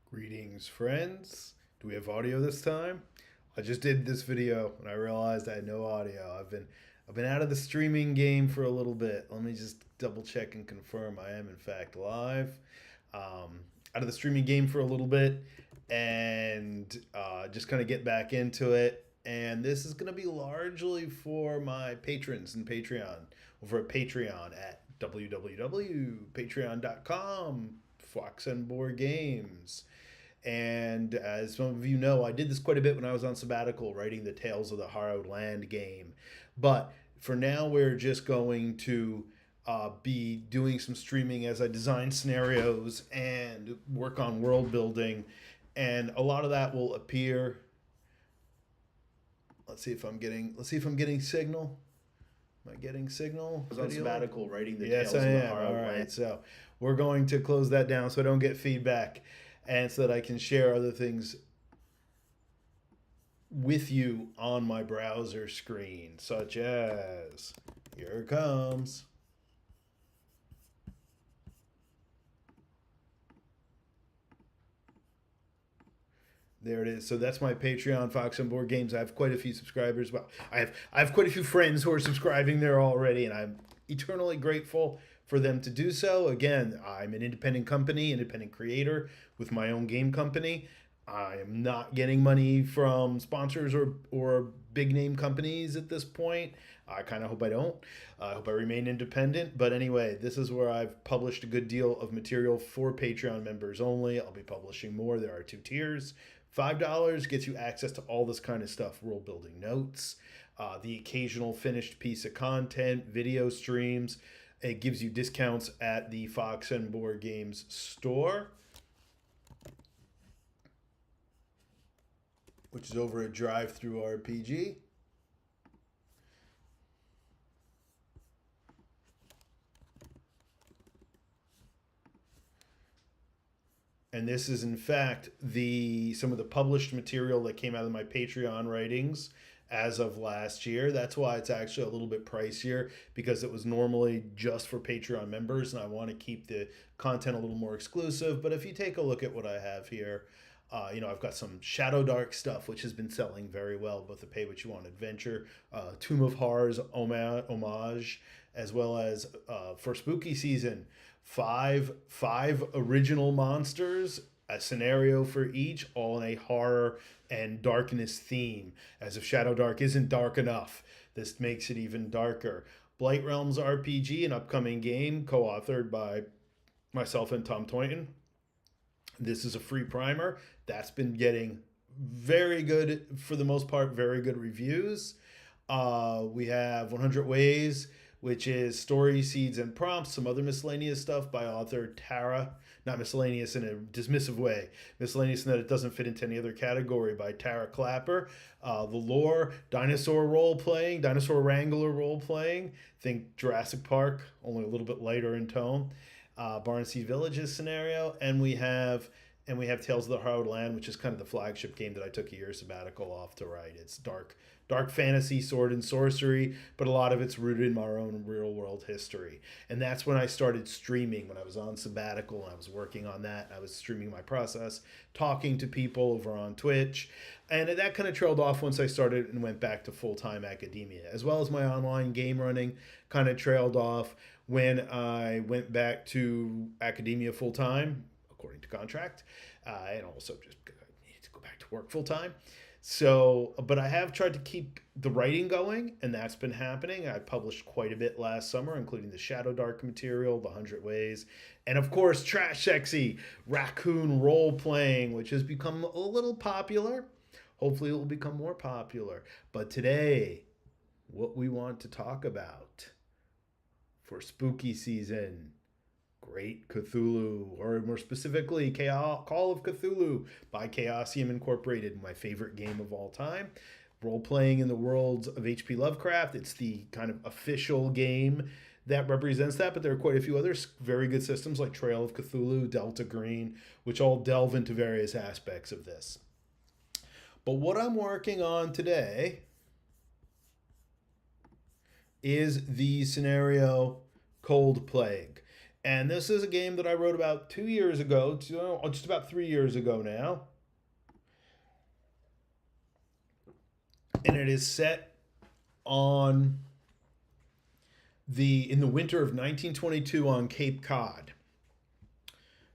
Greetings, friends. Do we have audio this time? I just did this video and I realized I had no audio. I've been out of the streaming game for a little bit. Let me just double check and confirm I am in fact live. Out of the streaming game for a little bit and just kind of get back into it. And this is going to be largely for my patrons and Patreon over at Patreon at www.patreon.com Fox and Board Games. And as some of you know, I did this quite a bit when I was on sabbatical writing the Tales of the Harrowed Land game. But for now, we're just going to be doing some streaming as I design scenarios and work on world building. And a lot of that will appear. Let's see if I'm getting signal. Am I getting signal? I was on sabbatical writing the Tales of the Harrowed Land. All right, so we're going to close that down so I don't get feedback and so that I can share other things with you on my browser screen, such as, here it comes. There it is. So that's my Patreon, Fox and Board Games. I have quite a few subscribers. Well, I have quite a few friends who are subscribing there already, and I'm eternally grateful for them to do so. Again, I'm an independent company, independent creator with my own game company. I am not getting money from sponsors or big name companies at this point. I kind of hope I don't. I hope I remain independent. But anyway, this is where I've published a good deal of material for Patreon members only. I'll be publishing more. There are two tiers. $5 gets you access to all this kind of stuff, world building notes, the occasional finished piece of content, video streams. It gives you discounts at the Fox and Board Games store, which is over at Drive-Thru RPG. And this is, in fact, some of the published material that came out of my Patreon writings as of last year. That's why it's actually a little bit pricier, because it was normally just for Patreon members, and I want to keep the content a little more exclusive. But if you take a look at what I have here, I've got some Shadow Dark stuff, which has been selling very well, both the Pay What You Want adventure, Tomb of Horrors homage, as well as for spooky season, five original monsters, a scenario for each, all in a horror and darkness theme. As if Shadow Dark isn't dark enough, this makes it even darker. Blight Realms RPG, an upcoming game co-authored by myself and Tom Toynton. This is a free primer that's been getting very good, for the most part, very good reviews. We have 100 Ways, which is story, seeds, and prompts, some other miscellaneous stuff by author Tara. Not miscellaneous in a dismissive way. Miscellaneous in that it doesn't fit into any other category, by Tara Clapper. The lore, dinosaur role-playing, dinosaur wrangler role-playing. Think Jurassic Park, only a little bit lighter in tone. Barnseed Villages scenario. And we have Tales of the Harrowed Land, which is kind of the flagship game that I took a year sabbatical off to write. It's dark fantasy, sword and sorcery, but a lot of it's rooted in my own real world history. And that's when I started streaming, when I was on sabbatical and I was working on that. I was streaming my process, talking to people over on Twitch. And that kind of trailed off once I started and went back to full-time academia, as well as my online game running kind of trailed off when I went back to academia full-time, according to contract, and also just needed to go back to work full-time. So, but I have tried to keep the writing going, and that's been happening. I published quite a bit last summer, including the Shadow Dark material, the 100 Ways, and of course, Trash Sexy Raccoon role-playing, which has become a little popular. Hopefully it will become more popular. But today, what we want to talk about for spooky season, Great Cthulhu, or more specifically, Call of Cthulhu by Chaosium Incorporated, my favorite game of all time. Role-playing in the worlds of H.P. Lovecraft. It's the kind of official game that represents that, but there are quite a few other very good systems like Trail of Cthulhu, Delta Green, which all delve into various aspects of this. But what I'm working on today is the scenario Cold Plague. And this is a game that I wrote about 2 years ago, just about 3 years ago now. And it is set on in the winter of 1922 on Cape Cod.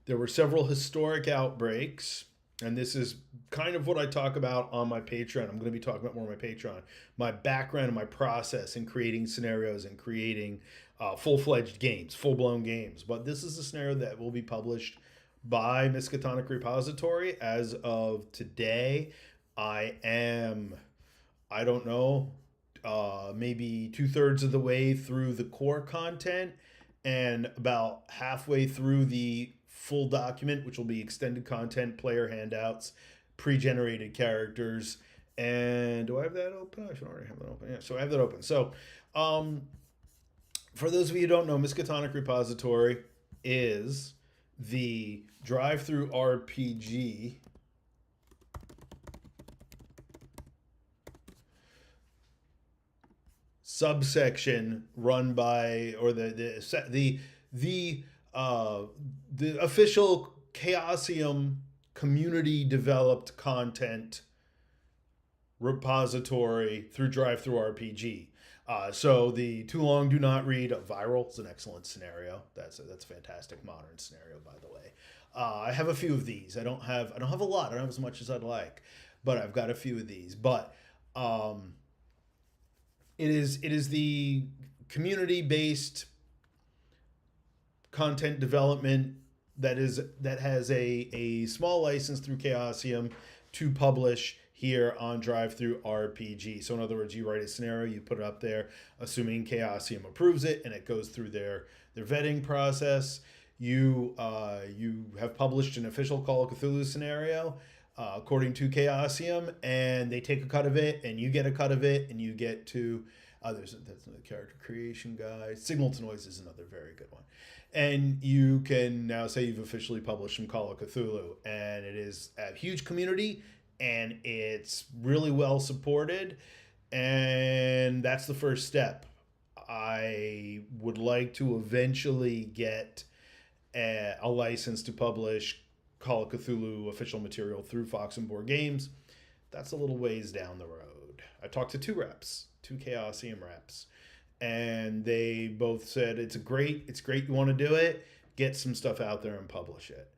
There were several historic outbreaks, and this is kind of what I talk about on my Patreon. I'm going to be talking about more on my Patreon. My background and my process in creating scenarios and creating full-fledged games, full-blown games. But this is a scenario that will be published by Miskatonic Repository as of today. I don't know, maybe 2/3 of the way through the core content and about halfway through the full document, which will be extended content, player handouts, pre-generated characters. And do I have that open? I should already have that open. Yeah, so I have that open. So for those of you who don't know, Miskatonic Repository is the drive-through RPG subsection run by, or the official Chaosium community developed content repository through drive-through RPG. So the Too Long Do Not Read Viral is an excellent scenario. That's a fantastic modern scenario, by the way. I have a few of these. I don't have a lot. I don't have as much as I'd like, but I've got a few of these. But it is the community-based content development that has a small license through Chaosium to publish here on drive-through RPG. So in other words, you write a scenario, you put it up there, assuming Chaosium approves it, and it goes through their vetting process. You have published an official Call of Cthulhu scenario according to Chaosium, and they take a cut of it, and you get a cut of it, and you get to that's another character creation guide. Signal to Noise is another very good one. And you can now say you've officially published some Call of Cthulhu, and it is a huge community, and it's really well supported, and that's the first step. I would like to eventually get a license to publish Call of Cthulhu official material through Fox and Board Games. That's a little ways down the road. I talked to two Chaosium reps, and they both said it's great, you want to do it, get some stuff out there and publish it.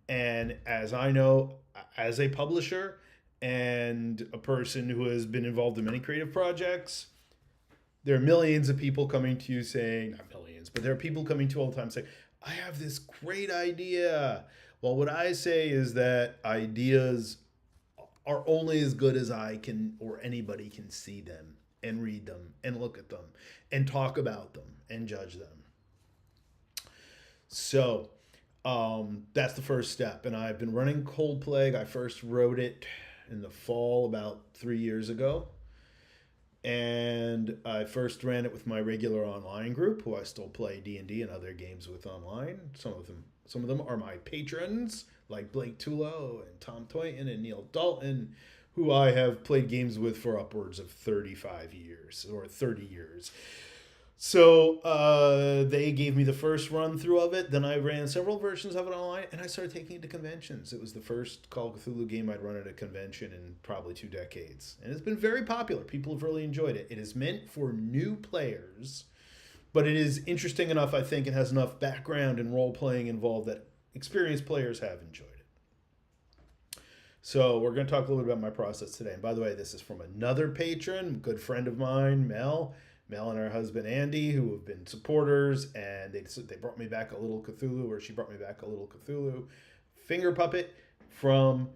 And as I know, as a publisher and a person who has been involved in many creative projects, there are millions of people coming to you saying, not millions, but there are people coming to you all the time saying, I have this great idea. Well, what I say is that ideas are only as good as I can or anybody can see them and read them and look at them and talk about them and judge them. So that's the first step. And I've been running Cold Plague. I first wrote it in the fall about 3 years ago. And I first ran it with my regular online group, who I still play D&D and other games with online. Some of them are my patrons, like Blake Tulo and Tom Toynton and Neil Dalton, who I have played games with for upwards of 35 years or 30 years. So they gave me the first run through of it. Then I ran several versions of it online, and I started taking it to conventions. It was the first Call of Cthulhu game I'd run at a convention in probably 2 decades. And it's been very popular. People have really enjoyed it. It is meant for new players, but it is interesting enough, I think, it has enough background and role-playing involved that experienced players have enjoyed it. So we're going to talk a little bit about my process today. And by the way, this is from another patron, good friend of mine, Mel and her husband Andy, who have been supporters, and they brought me back a little Cthulhu, or she brought me back a little Cthulhu finger puppet from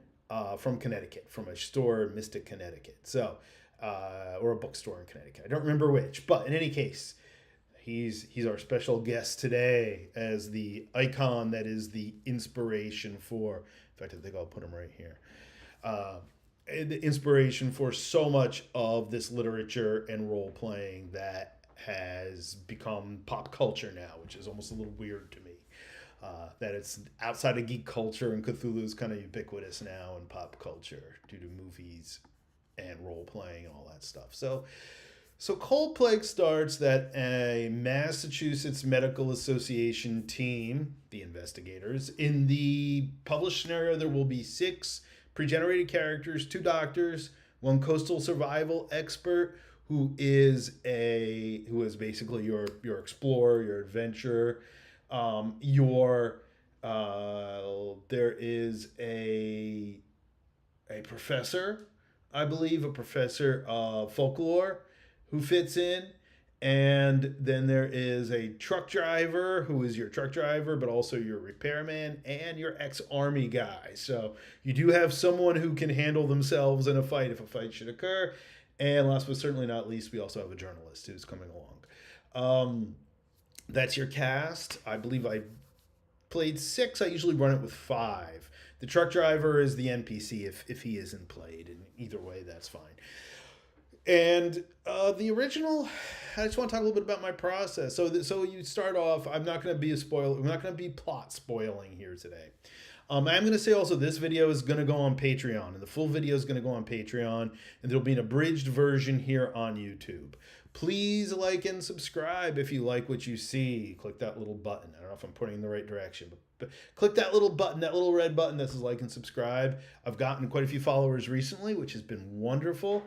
Connecticut, from a store in Mystic, Connecticut. So, or a bookstore in Connecticut. I don't remember which, but in any case, he's our special guest today as the icon that is the inspiration for. In fact, I think I'll put him right here. The inspiration for so much of this literature and role-playing that has become pop culture now, which is almost a little weird to me. That it's outside of geek culture, and Cthulhu is kind of ubiquitous now in pop culture due to movies and role-playing and all that stuff. So So Cold Plague starts that a Massachusetts Medical Association team, the investigators, in the published scenario, there will be 6 pre-generated characters, 2 doctors, 1 coastal survival expert who is basically your explorer, your adventurer, your there is a professor, I believe, a professor of folklore who fits in. And then there is a truck driver who is your truck driver, but also your repairman and your ex-army guy. So you do have someone who can handle themselves in a fight if a fight should occur. And last but certainly not least, we also have a journalist who's coming along. That's your cast. I believe I played 6. I usually run it with 5. The truck driver is the NPC if he isn't played, and either way, that's fine. And the original, I just want to talk a little bit about my process. So you start off. I'm not going to be a spoiler. I'm not going to be plot spoiling here today. I'm going to say also this video is going to go on Patreon, and the full video is going to go on Patreon, and there'll be an abridged version here on YouTube. Please like and subscribe if you like what you see. Click that little button. I don't know if I'm pointing in the right direction, but click that little button, that little red button that says like and subscribe. I've gotten quite a few followers recently, which has been wonderful.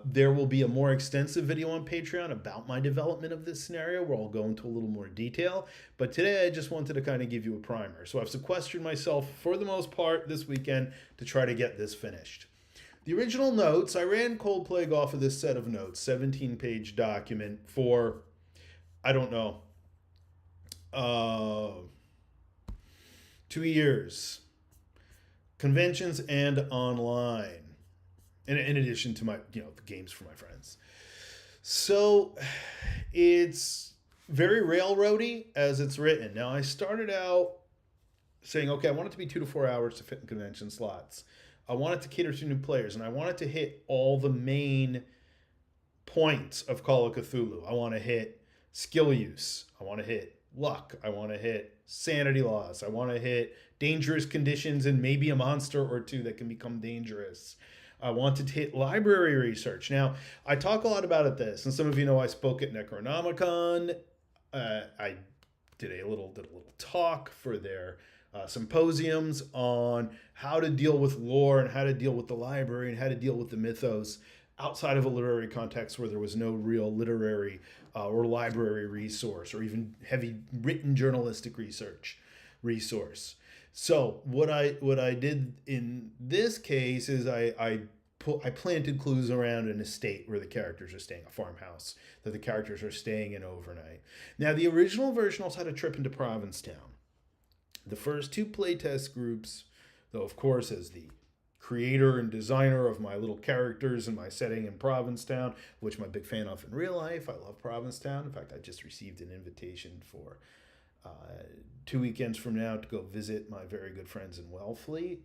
There will be a more extensive video on Patreon about my development of this scenario where I'll go into a little more detail. But today I just wanted to kind of give you a primer. So I've sequestered myself for the most part this weekend to try to get this finished. The original notes, I ran Cold Plague off of this set of notes, 17-page document for, I don't know, 2 years. Conventions and online. In addition to my, the games for my friends. So it's very railroady as it's written. Now I started out saying, okay, I want it to be 2 to 4 hours to fit in convention slots. I want it to cater to new players, and I want it to hit all the main points of Call of Cthulhu. I want to hit skill use. I want to hit luck. I want to hit sanity loss. I want to hit dangerous conditions and maybe a monster or 2 that can become dangerous. I wanted to hit library research. Now, I talk a lot about this, and some of you know I spoke at Necronomicon. I did a little talk for their symposiums on how to deal with lore and how to deal with the library and how to deal with the mythos outside of a literary context where there was no real literary or library resource or even heavy written journalistic resource. So what I did in this case is I planted clues around an estate where the characters are staying, a farmhouse that the characters are staying in overnight. Now the original version also had a trip into Provincetown. The first 2 playtest groups, though of course as the creator and designer of my little characters and my setting in Provincetown, which I'm a big fan of in real life. I love Provincetown. In fact, I just received an invitation for 2 weekends from now to go visit my very good friends in Wellfleet,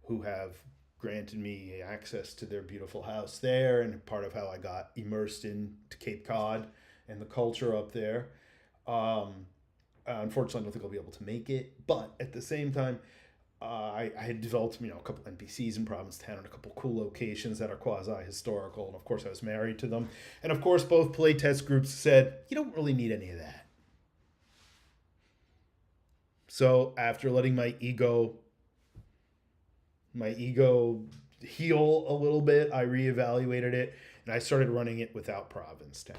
who have granted me access to their beautiful house there, and part of how I got immersed into Cape Cod and the culture up there. Unfortunately, I don't think I'll be able to make it, but at the same time, I had developed a couple NPCs in Provincetown and a couple cool locations that are quasi-historical, and of course I was married to them. And of course both playtest groups said, you don't really need any of that. So after letting my ego heal a little bit, I reevaluated it, and I started running it without Provincetown.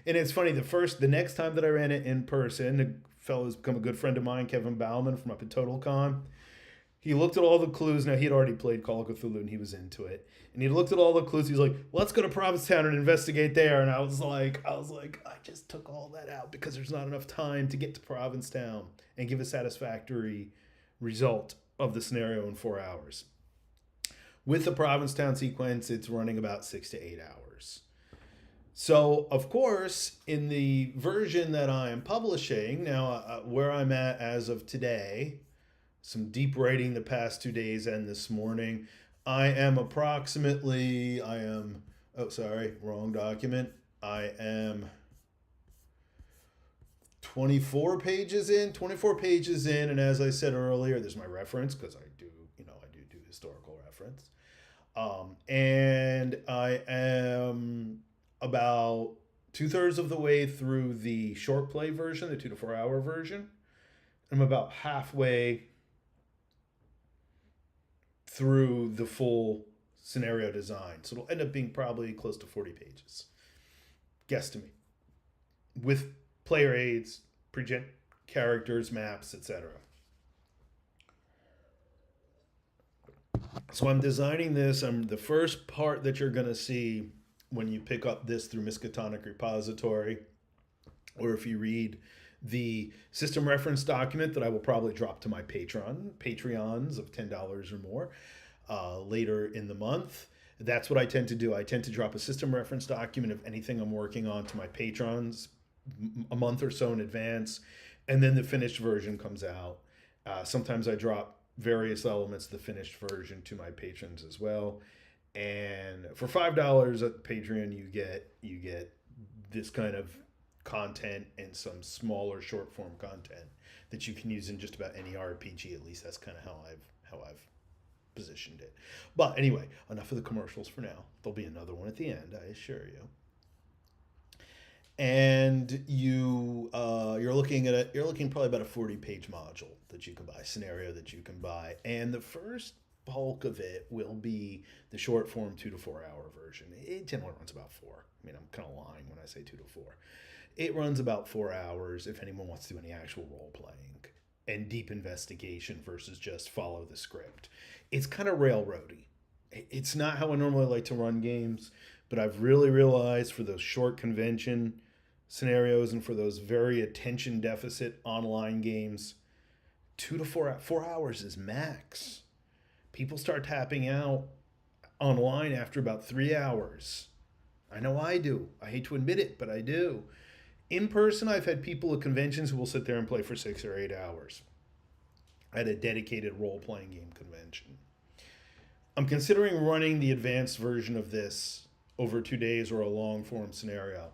And it's funny, the next time that I ran it in person, a fellow who's become a good friend of mine, Kevin Bauman from up at TotalCon, he looked at all the clues. Now, he had already played Call of Cthulhu, and he was into it. And he looked at all the clues. He's like, let's go to Provincetown and investigate there. And I was like, I just took all that out because there's not enough time to get to Provincetown and give a satisfactory result of the scenario in 4 hours. With the Provincetown sequence, it's running about 6 to 8 hours. So, of course, in the version that I am publishing, now where I'm at as of today, some deep writing the past 2 days and this morning, I am 24 pages in, and as I said earlier, there's my reference, because I do historical reference. And I am about 2/3 of the way through the short play version, the 2 to 4 hour version. I'm about halfway through the full scenario design. So it'll end up being probably close to 40 pages. Guesstimate. With player aids, pre-gen characters, maps, etc. So I'm designing this. The first part that you're going to see when you pick up this through Miskatonic Repository, or if you read the system reference document that I will probably drop to my Patreons of $10 or more later in the month. That's what I tend to do. I tend to drop a system reference document of anything I'm working on to my patrons a month or so in advance, and then the finished version comes out. Sometimes I drop various elements of the finished version to my patrons as well. And for $5 at Patreon, you get this kind of content and some smaller short form content that you can use in just about any RPG. At least that's kind of how I've positioned it. But anyway, enough of the commercials for now. There'll be another one at the end, I assure you. And you're looking probably about a 40-page module that you can buy, scenario that you can buy, and the first bulk of it will be the short form 2 to 4 hour version. It generally runs about 4. I mean, I'm kind of lying when I say 2 to 4. It runs about 4 hours if anyone wants to do any actual role playing and deep investigation versus just follow the script. It's kind of railroady. It's not how I normally like to run games, but I've really realized for those short convention scenarios and for those very attention deficit online games, 2 to 4 hours is max. People start tapping out online after about 3 hours. I know I do. I hate to admit it, but I do. In person, I've had people at conventions who will sit there and play for 6 or 8 hours at a dedicated role-playing game convention. I'm considering running the advanced version of this over 2 days or a long-form scenario.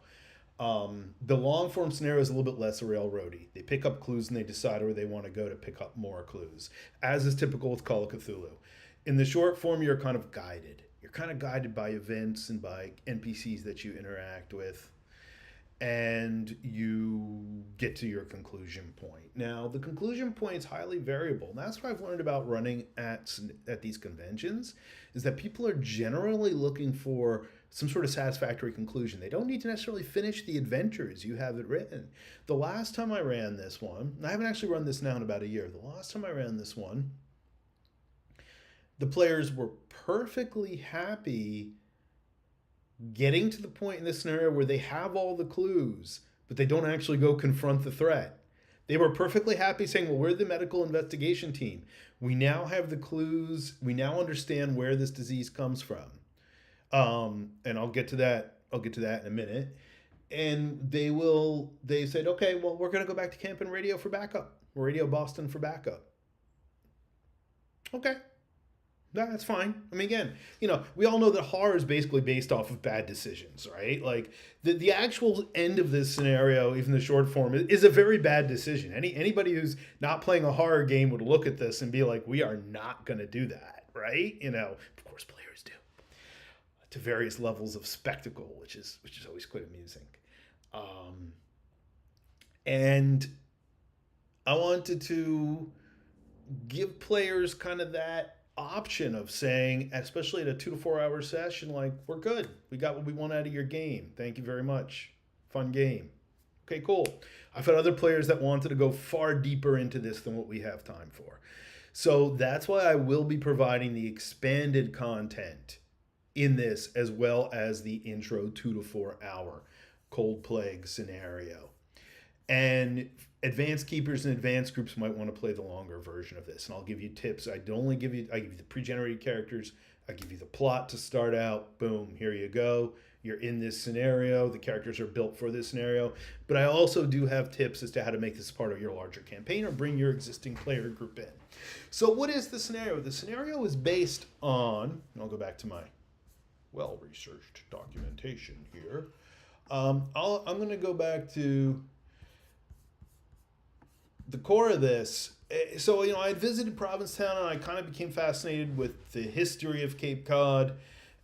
The long-form scenario is a little bit less railroady. They pick up clues and they decide where they want to go to pick up more clues, as is typical with Call of Cthulhu. In the short form, you're kind of guided. You're kind of guided by events and by NPCs that you interact with, and you get to your conclusion point. Now, the conclusion point is highly variable. And that's what I've learned about running at these conventions, is that people are generally looking for some sort of satisfactory conclusion. They don't need to necessarily finish the adventures you have it written. The last time I ran this one, and I haven't actually run this now in about a year. The last time I ran this one, the players were perfectly happy getting to the point in this scenario where they have all the clues, but they don't actually go confront the threat. They were perfectly happy saying, well, we're the medical investigation team. We now have the clues. We now understand where this disease comes from. And I'll get to that in a minute. And they said, okay, well, we're going to go back to camp and radio for backup. Radio Boston for backup. Okay. That's fine. I mean, again, we all know that horror is basically based off of bad decisions, right? Like the actual end of this scenario, even the short form, is a very bad decision. Anybody who's not playing a horror game would look at this and be like, we are not going to do that, right? Of course, players do, to various levels of spectacle, which is always quite amusing. And I wanted to give players kind of that option of saying, especially at a 2 to 4 hour session, like, we're good. We got what we want out of your game. Thank you very much. Fun game. Okay, cool. I've had other players that wanted to go far deeper into this than what we have time for. So that's why I will be providing the expanded content in this, as well as the intro 2 to 4 hour Cold Plague scenario. And advanced keepers and advanced groups might want to play the longer version of this. And I'll give you tips. I give you the pre-generated characters. I give you the plot to start out. Boom, here you go. You're in this scenario. The characters are built for this scenario. But I also do have tips as to how to make this part of your larger campaign or bring your existing player group in. So what is the scenario? The scenario is based on, and I'll go back to my well-researched documentation here. I'm going to go back to the core of this. So, I had visited Provincetown and I kind of became fascinated with the history of Cape Cod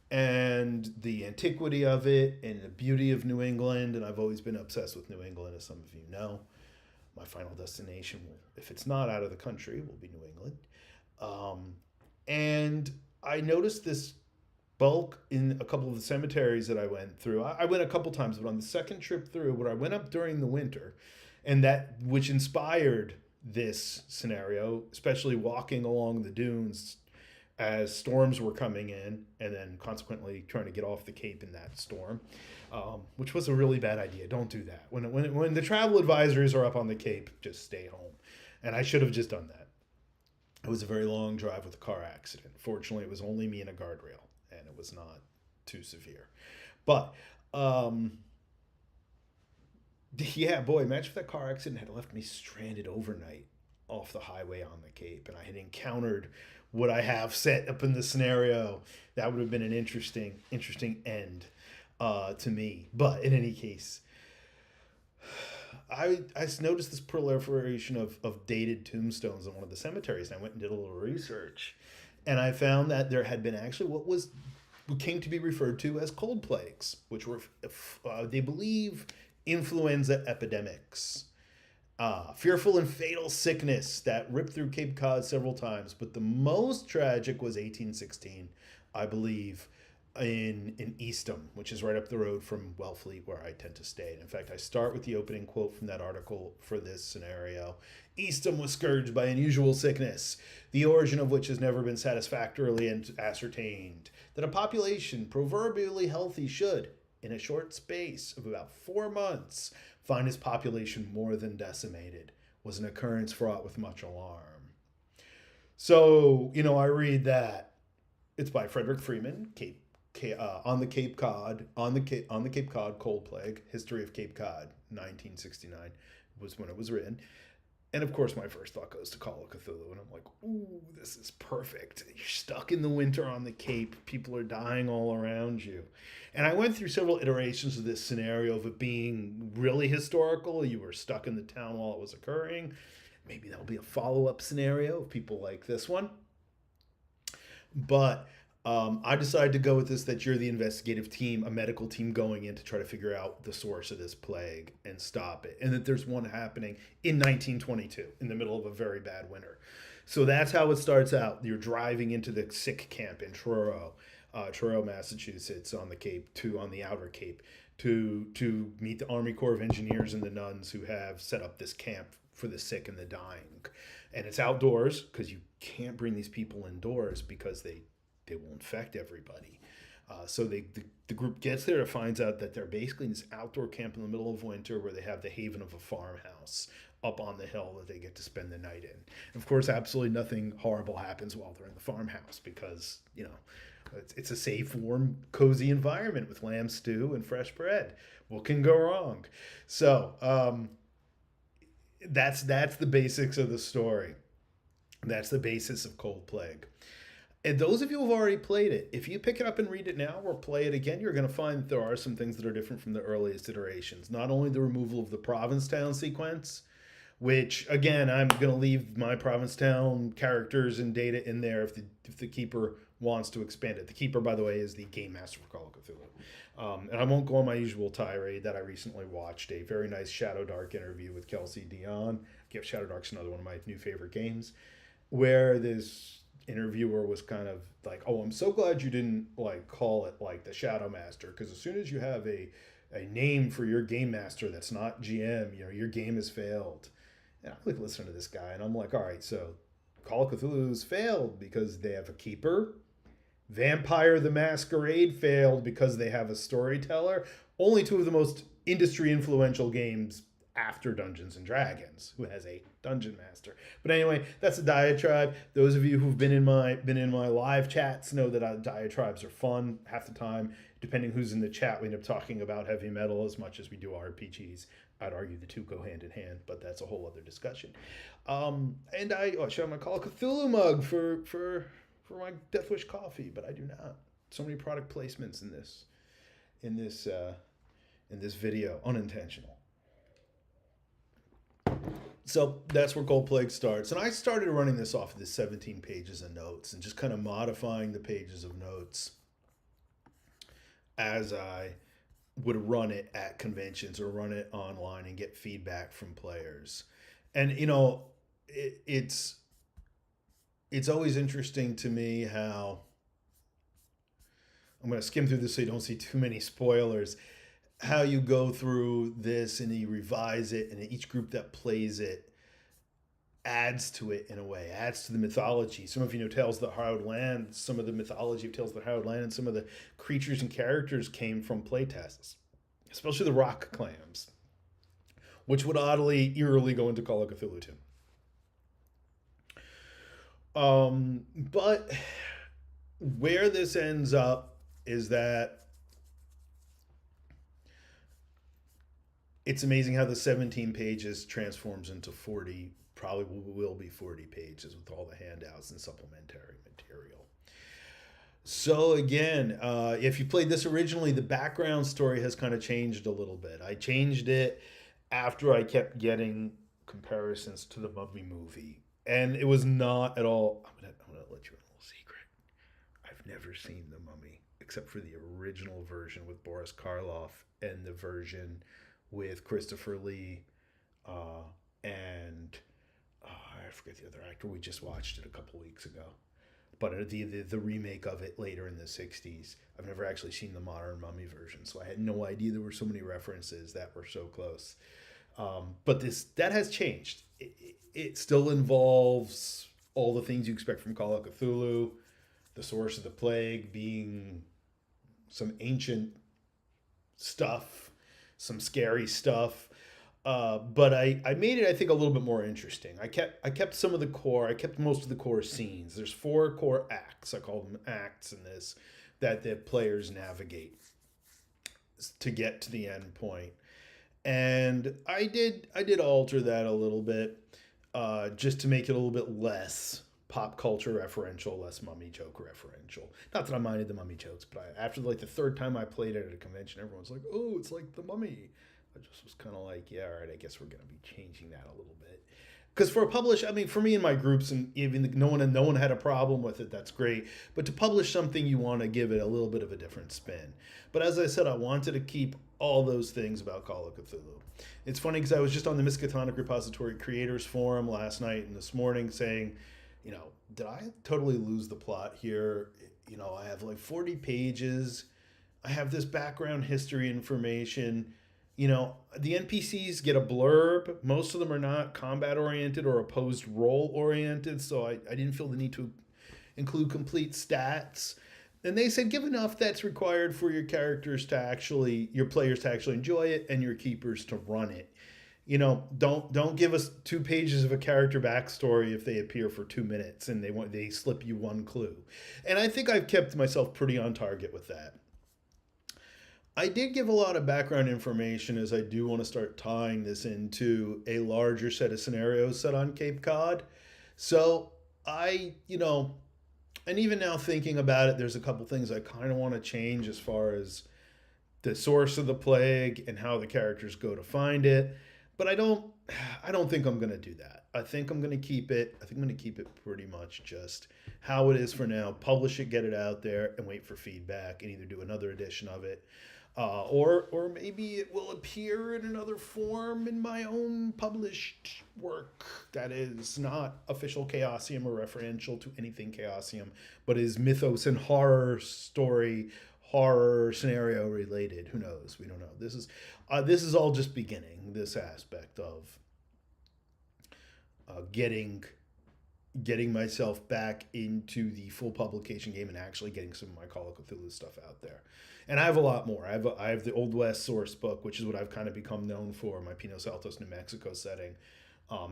and the antiquity of it and the beauty of New England. And I've always been obsessed with New England, as some of you know. My final destination will, if it's not out of the country, will be New England. And I noticed this bulk in a couple of the cemeteries that I went through. I went a couple times, but on the second trip through, where I went up during the winter, and that which inspired this scenario, especially walking along the dunes as storms were coming in, and then consequently trying to get off the Cape in that storm, which was a really bad idea. Don't do that. When the travel advisories are up on the Cape, just stay home. And I should have just done that. It was a very long drive with a car accident. Fortunately, it was only me and a guardrail, and it was not too severe. But yeah, boy, imagine if that car accident had left me stranded overnight off the highway on the Cape, and I had encountered what I have set up in the scenario. That would have been an interesting end to me. But in any case, I noticed this proliferation of dated tombstones in one of the cemeteries, and I went and did a little research, and I found that there had been actually what came to be referred to as cold plagues, which were, they believe, influenza epidemics. Fearful and fatal sickness that ripped through Cape Cod several times, but the most tragic was 1816, I believe, in Eastham, which is right up the road from Wellfleet, where I tend to stay. And in fact, I start with the opening quote from that article for this scenario. Eastham was scourged by unusual sickness, the origin of which has never been satisfactorily ascertained. That a population proverbially healthy should, in a short space of about 4 months, find its population more than decimated, was an occurrence fraught with much alarm. So, I read that it's by Frederick Freeman, on the Cape Cod, Cold Plague, History of Cape Cod, 1969 was when it was written. And of course, my first thought goes to Call of Cthulhu, and I'm like, ooh, this is perfect. You're stuck in the winter on the Cape. People are dying all around you. And I went through several iterations of this scenario of it being really historical. You were stuck in the town while it was occurring. Maybe that'll be a follow-up scenario of people like this one. But I decided to go with this, that you're the investigative team, a medical team going in to try to figure out the source of this plague and stop it. And that there's one happening in 1922 in the middle of a very bad winter. So that's how it starts out. You're driving into the sick camp in Truro, Massachusetts, on the Cape, on the outer Cape, to meet the Army Corps of Engineers and the nuns who have set up this camp for the sick and the dying. And it's outdoors because you can't bring these people indoors because they will infect everybody. So the group gets there to finds out that they're basically in this outdoor camp in the middle of winter where they have the haven of a farmhouse up on the hill that they get to spend the night in. And of course, absolutely nothing horrible happens while they're in the farmhouse because, it's a safe, warm, cozy environment with lamb stew and fresh bread. What can go wrong? So that's the basics of the story. That's the basis of Cold Plague. And those of you who have already played it, if you pick it up and read it now or play it again, you're going to find that there are some things that are different from the earliest iterations. Not only the removal of the Provincetown sequence, which, again, I'm going to leave my Provincetown characters and data in there if the Keeper wants to expand it. The Keeper, by the way, is the Game Master for Call of Cthulhu. And I won't go on my usual tirade that I recently watched a very nice Shadow Dark interview with Kelsey Dion. Shadow Dark's another one of my new favorite games, where this interviewer was kind of like, oh, I'm so glad you didn't call it the Shadow Master, because as soon as you have a name for your game master that's not GM, your game has failed. And I listen to this guy and I'm like, all right, so Call of Cthulhu's failed because they have a keeper. Vampire the Masquerade failed because they have a storyteller. Only two of the most industry influential games after Dungeons and Dragons, who has a dungeon master. But anyway, that's a diatribe. Those of you who've been in my live chats know that diatribes are fun. Half the time, depending who's in the chat, we end up talking about heavy metal as much as we do RPGs. I'd argue the two go hand in hand, but that's a whole other discussion. And I should have my Call of Cthulhu mug for my Death Wish coffee, but I do not. So many product placements in this video, unintentional. So that's where Cold Plague starts. And I started running this off of the 17 pages of notes and just kind of modifying the pages of notes as I would run it at conventions or run it online and get feedback from players. And it's it's always interesting to me how I'm going to skim through this so you don't see too many spoilers. How you go through this and you revise it, and each group that plays it adds to it in a way, adds to the mythology. Some of you know Tales of the Hallowed Land, some of the mythology of Tales of the Hallowed Land, and some of the creatures and characters came from playtests, especially the rock clams, which would eerily go into Call of Cthulhu too. But where this ends up is that it's amazing how the 17 pages transforms into 40, probably will be 40 pages with all the handouts and supplementary material. So again, if you played this originally, the background story has kind of changed a little bit. I changed it after I kept getting comparisons to the Mummy movie. And it was not at all, I'm gonna let you in a little secret. I've never seen the Mummy, except for the original version with Boris Karloff and the version with Christopher Lee and I forget the other actor. We just watched it a couple weeks ago. But the remake of it later in the 60s. I've never actually seen the modern Mummy version, so I had no idea there were so many references that were so close. But that has changed. It still involves all the things you expect from Call of Cthulhu, the source of the plague being some ancient stuff, some scary stuff. But I made it, I think, a little bit more interesting. I kept some of the core. I kept most of the core scenes. There's 4 core acts. I call them acts in this that the players navigate to get to the end point. And I did alter that a little bit, just to make it a little bit less pop culture referential, less Mummy joke referential. Not that I minded the Mummy jokes, but after like the 3rd time I played it at a convention, everyone's like, "Oh, it's like the Mummy." I just was kind of like, yeah, all right, I guess we're going to be changing that a little bit. Because for a publish, I mean, for me and my groups, and even no one had a problem with it, that's great. But to publish something, you want to give it a little bit of a different spin. But as I said, I wanted to keep all those things about Call of Cthulhu. It's funny because I was just on the Miskatonic Repository Creators Forum last night and this morning saying, did I totally lose the plot here? I have like 40 pages. I have this background history information. The NPCs get a blurb. Most of them are not combat oriented or opposed role oriented, so I didn't feel the need to include complete stats. And they said give enough that's required for your players to actually enjoy it and your keepers to run it. Don't give us 2 pages of a character backstory if they appear for 2 minutes and they slip you 1 clue. And I think I've kept myself pretty on target with that. I did give a lot of background information as I do want to start tying this into a larger set of scenarios set on Cape Cod. So and even now thinking about it, there's a couple things I kind of want to change as far as the source of the plague and how the characters go to find it. But I don't think I'm going to do that. I think I'm going to keep it. I think I'm going to keep it pretty much just how it is for now. Publish it, get it out there, and wait for feedback, and either do another edition of it. Or maybe it will appear in another form in my own published work that is not official Chaosium or referential to anything Chaosium, but is mythos and horror scenario related. Who knows? We don't know. This is all just beginning, this aspect of getting myself back into the full publication game and actually getting some of my Call of Cthulhu stuff out there. And I have a lot more. I have the Old West source book, which is what I've kind of become known for, my Pinos Altos, New Mexico setting.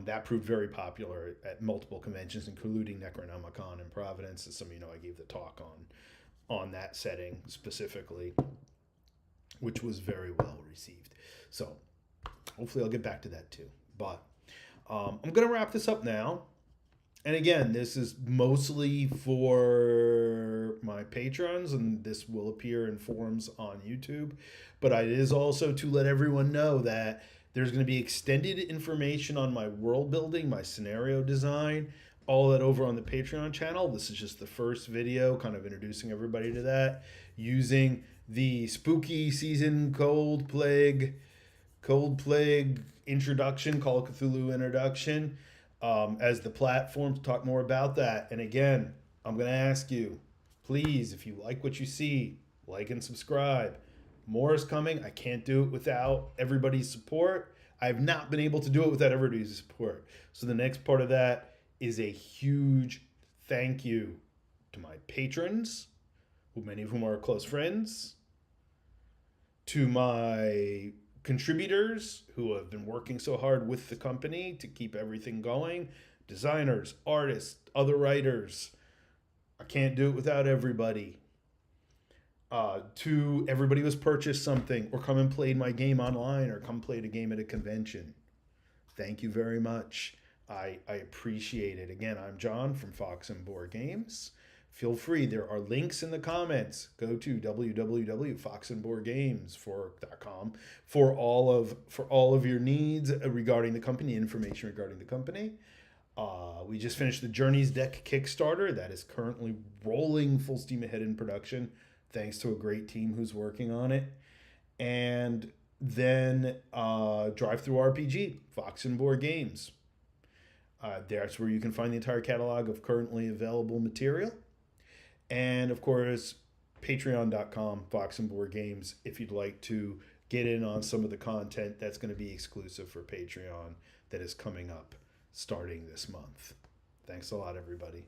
That proved very popular at multiple conventions, including Necronomicon in Providence. As some of you know, I gave the talk on that setting specifically, which was very well received. So hopefully I'll get back to that too. But I'm going to wrap this up now. And again, this is mostly for my patrons, and this will appear in forums on YouTube. But it is also to let everyone know that there's going to be extended information on my world building, my scenario design, all that over on the Patreon channel. This is just the first video, kind of introducing everybody to that, using the spooky season Cold Plague introduction, Call of Cthulhu introduction, as the platform to talk more about that. And again, I'm going to ask you, please, if you like what you see, like and subscribe. More is coming. I can't do it without everybody's support. I've not been able to do it without everybody's support. So the next part of that is a huge thank you to my patrons, who many of whom are close friends, to my contributors who have been working so hard with the company to keep everything going, designers, artists, other writers. I can't do it without everybody. To everybody who's purchased something or come and played my game online or come played a game at a convention. Thank you very much. I appreciate it. Again, I'm John from Fox and Board Games. Feel free. There are links in the comments. Go to www.foxandboardgames.com for all of your needs regarding the company, information regarding the company. We just finished the Journeys Deck Kickstarter that is currently rolling full steam ahead in production, thanks to a great team who's working on it. And then Drive Through RPG, Fox and Board Games. That's where you can find the entire catalog of currently available material. And of course, patreon.com, Fox and Board Games, if you'd like to get in on some of the content that's going to be exclusive for Patreon that is coming up starting this month. Thanks a lot, everybody.